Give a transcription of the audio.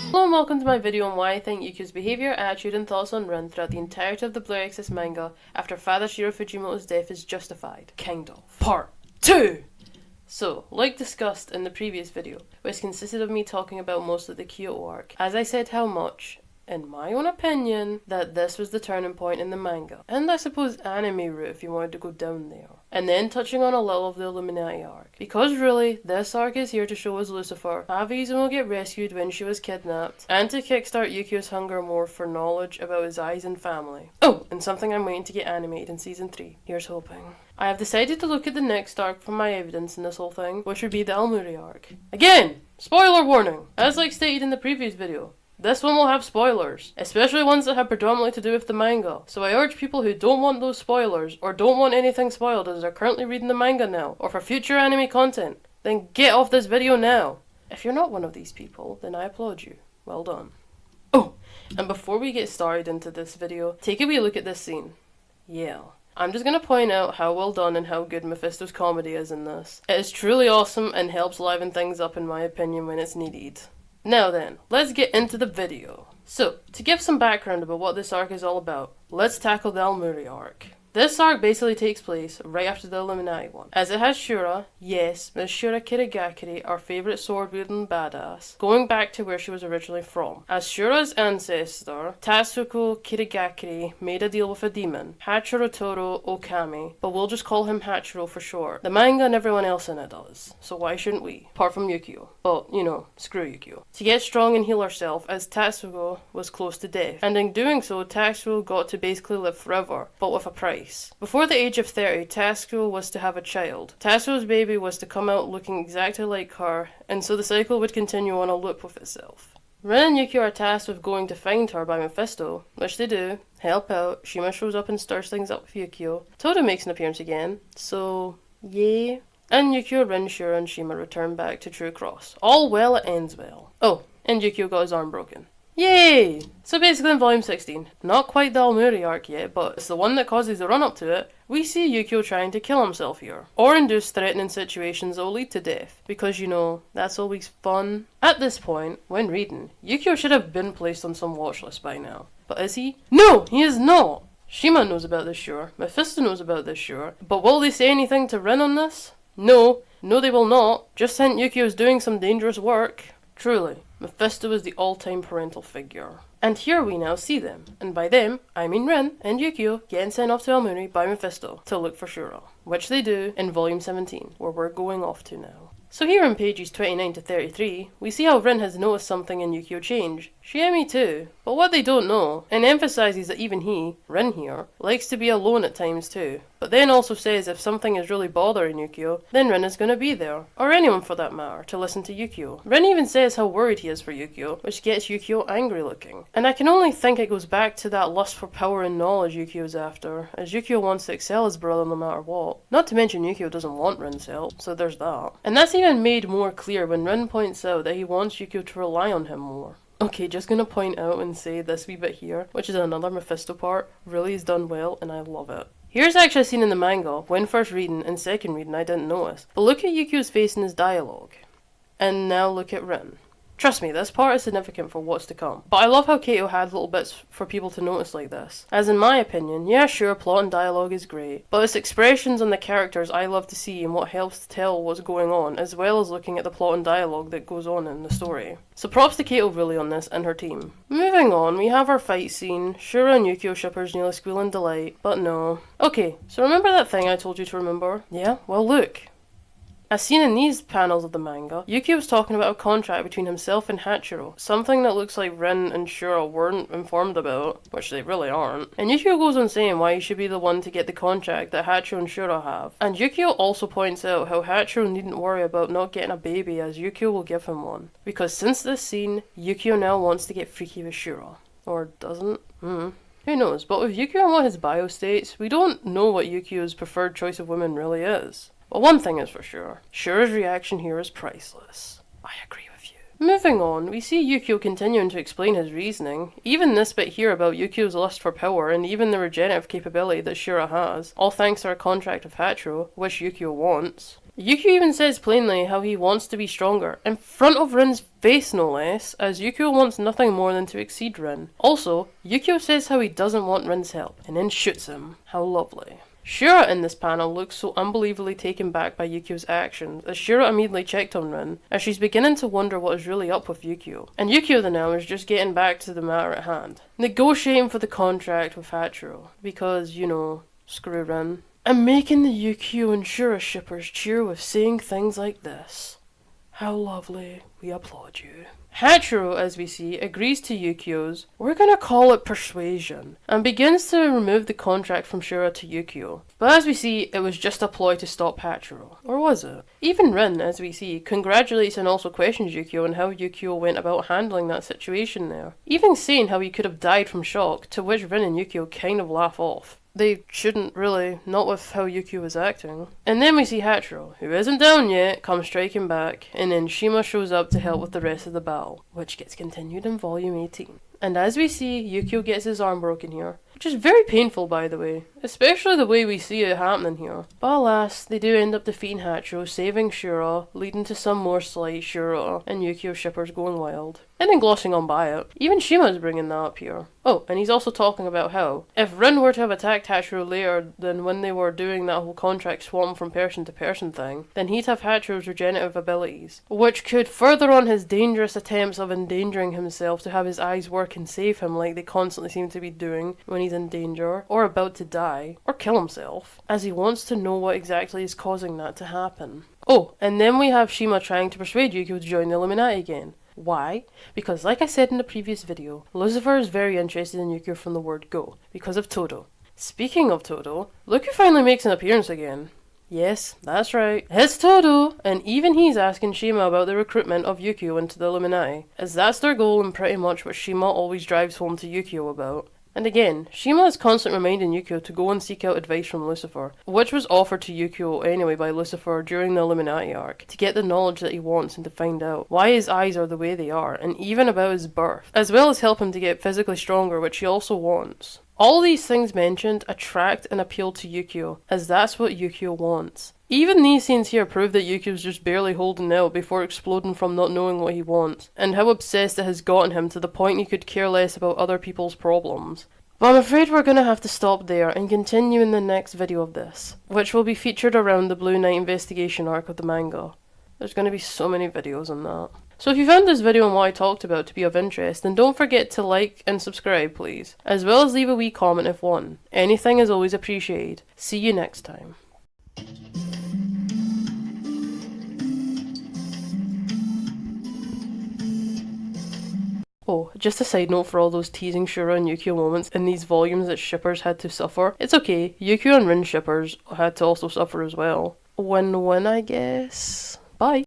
Hello and welcome to my video on why I think Yukio's behaviour, attitude and thoughts on Rin throughout the entirety of the Blue Exorcist manga after Father Shiro Fujimoto's death is justified. Kind of. Part 2! So, like discussed in the previous video, which consisted of me talking about most of the Kyoto arc, as I said how much, in my own opinion, that this was the turning point in the manga, and I suppose anime route if you wanted to go down there. And then touching on a little of the Illuminati arc. Because really, this arc is here to show us Lucifer, Avi's will get rescued when she was kidnapped, and to kickstart Yukio's hunger more for knowledge about his eyes and family. Oh, and something I'm waiting to get animated in season 3. Here's hoping. I have decided to look at the next arc for my evidence in this whole thing, which would be the Almuri arc. Again! Spoiler warning! As like stated in the previous video, this one will have spoilers, especially ones that have predominantly to do with the manga. So I urge people who don't want those spoilers, or don't want anything spoiled as they're currently reading the manga now, or for future anime content, then get off this video now. If you're not one of these people, then I applaud you. Well done. Oh, and before we get started into this video, take a wee look at this scene. Yeah. I'm just going to point out how well done and how good Mephisto's comedy is in this. It is truly awesome and helps liven things up in my opinion when it's needed. Now then, let's get into the video. So, to give some background about what this arc is all about, let's tackle the Almuri arc. This arc basically takes place right after the Illuminati one, as it has Shura, yes, Miss Shura Kirigakure, our favourite sword-wielding badass, going back to where she was originally from. As Shura's ancestor, Tatsuko Kirigakure made a deal with a demon, Hachiro Toro Okami, but we'll just call him Hachiro for short. The manga and everyone else in it does, so why shouldn't we? Apart from Yukio. But, you know, screw Yukio. To get strong and heal herself, as Tatsuko was close to death, and in doing so, Tatsuko got to basically live forever, but with a price. Before the age of 30, Tatsuko was to have a child. Tatsuko's baby was to come out looking exactly like her, and so the cycle would continue on a loop with itself. Rin and Yukio are tasked with going to find her by Mephisto, which they do, help out, Shima shows up and stirs things up with Yukio. Todo makes an appearance again, so yay. And Yukio, Rin, Shura and Shima return back to True Cross. All well, it ends well. Oh, and Yukio got his arm broken. Yay! So basically in volume 16, not quite the Almuri arc yet, but it's the one that causes the run up to it, we see Yukio trying to kill himself here. Or induce threatening situations that will lead to death, because you know, that's always fun. At this point, when reading, Yukio should have been placed on some watch list by now. But is he? No, he is not! Shima knows about this, sure. Mephisto knows about this, sure. But will they say anything to Rin on this? No. No, they will not. Just hint Yukio's doing some dangerous work. Truly. Mephisto is the all-time parental figure. And here we now see them, and by them, I mean Rin and Yukio getting sent off to Almuri by Mephisto to look for Shura, which they do in volume 17, where we're going off to now. So here in pages 29 to 33, we see how Rin has noticed something in Yukio change. Shiemi too, but what they don't know, and emphasises that even he, Rin here, likes to be alone at times too, but then also says if something is really bothering Yukio, then Rin is going to be there, or anyone for that matter, to listen to Yukio. Rin even says how worried he is for Yukio, which gets Yukio angry looking. And I can only think it goes back to that lust for power and knowledge Yukio's after, as Yukio wants to excel his brother no matter what. Not to mention Yukio doesn't want Rin's help, so there's that. And that's even made more clear when Rin points out that he wants Yukio to rely on him more. Okay, just gonna point out and say this wee bit here, which is another Mephisto part, really is done well and I love it. Here's actually a scene in the manga, when first reading and second reading I didn't notice, but look at Yukio's face in his dialogue. And now look at Rin. Trust me, this part is significant for what's to come. But I love how Kato had little bits for people to notice like this. As in my opinion, yeah sure, plot and dialogue is great, but it's expressions on the characters I love to see and what helps to tell what's going on, as well as looking at the plot and dialogue that goes on in the story. So props to Kato really on this and her team. Moving on, we have our fight scene, Shura and Yukio shippers nearly squeal in delight, but no. Okay, so remember that thing I told you to remember? Yeah? Well look. As seen in these panels of the manga, Yukio was talking about a contract between himself and Hachiro, something that looks like Rin and Shura weren't informed about, which they really aren't. And Yukio goes on saying why he should be the one to get the contract that Hachiro and Shura have. And Yukio also points out how Hachiro needn't worry about not getting a baby as Yukio will give him one. Because since this scene, Yukio now wants to get freaky with Shura. Or doesn't? Who knows, but with Yukio and what his bio states, we don't know what Yukio's preferred choice of women really is. But one thing is for sure, Shura's reaction here is priceless. I agree with you. Moving on, we see Yukio continuing to explain his reasoning. Even this bit here about Yukio's lust for power and even the regenerative capability that Shura has, all thanks to her contract with Hachiro, which Yukio wants. Yukio even says plainly how he wants to be stronger, in front of Rin's face no less, as Yukio wants nothing more than to exceed Rin. Also, Yukio says how he doesn't want Rin's help, and then shoots him. How lovely. Shura in this panel looks so unbelievably taken back by Yukio's actions, as Shura immediately checked on Rin, as she's beginning to wonder what is really up with Yukio. And Yukio the now is just getting back to the matter at hand, negotiating for the contract with Hachiro, because, you know, screw Rin. And making the Yukio and Shura shippers cheer with saying things like this. How lovely, we applaud you. Hachiro, as we see, agrees to Yukio's, we're gonna call it persuasion, and begins to remove the contract from Shura to Yukio. But as we see, it was just a ploy to stop Hachiro. Or was it? Even Rin, as we see, congratulates and also questions Yukio on how Yukio went about handling that situation there. Even saying how he could have died from shock, to which Rin and Yukio kind of laugh off. They shouldn't really, not with how Yukio was acting. And then we see Hachiro, who isn't down yet, come striking back, and then Shima shows up to help with the rest of the battle, which gets continued in volume 18. And as we see, Yukio gets his arm broken here, which is very painful by the way, especially the way we see it happening here. But alas, they do end up defeating Hachiro, saving Shura, leading to some more slight Shura and Yukio shippers going wild. And then glossing on by it, even Shima's bringing that up here. Oh, and he's also talking about how, if Rin were to have attacked Hachiro later than when they were doing that whole contract swap from person to person thing, then he'd have Hachiro's regenerative abilities, which could further on his dangerous attempts of endangering himself to have his eyes work and save him like they constantly seem to be doing when he's in danger, or about to die, or kill himself, as he wants to know what exactly is causing that to happen. Oh, and then we have Shima trying to persuade Yukio to join the Illuminati again. Why? Because like I said in the previous video, Lucifer is very interested in Yukio from the word go, because of Todo. Speaking of Todo, look who finally makes an appearance again. Yes, that's right, it's Todo, and even he's asking Shima about the recruitment of Yukio into the Illuminati, as that's their goal and pretty much what Shima always drives home to Yukio about. And again, Shima is constantly reminding Yukio to go and seek out advice from Lucifer, which was offered to Yukio anyway by Lucifer during the Illuminati arc, to get the knowledge that he wants and to find out why his eyes are the way they are, and even about his birth, as well as help him to get physically stronger, which he also wants. All these things mentioned attract and appeal to Yukio, as that's what Yukio wants. Even these scenes here prove that Yukio's just barely holding out before exploding from not knowing what he wants, and how obsessed it has gotten him to the point he could care less about other people's problems. But I'm afraid we're going to have to stop there and continue in the next video of this, which will be featured around the Blue Knight investigation arc of the manga. There's going to be so many videos on that. So if you found this video and what I talked about to be of interest, then don't forget to like and subscribe please, as well as leave a wee comment if one. Anything is always appreciated. See you next time. Oh, just a side note for all those teasing Shura and Yukio moments in these volumes that shippers had to suffer. It's okay, Yukio and Rin shippers had to also suffer as well. Win-win, I guess. Bye.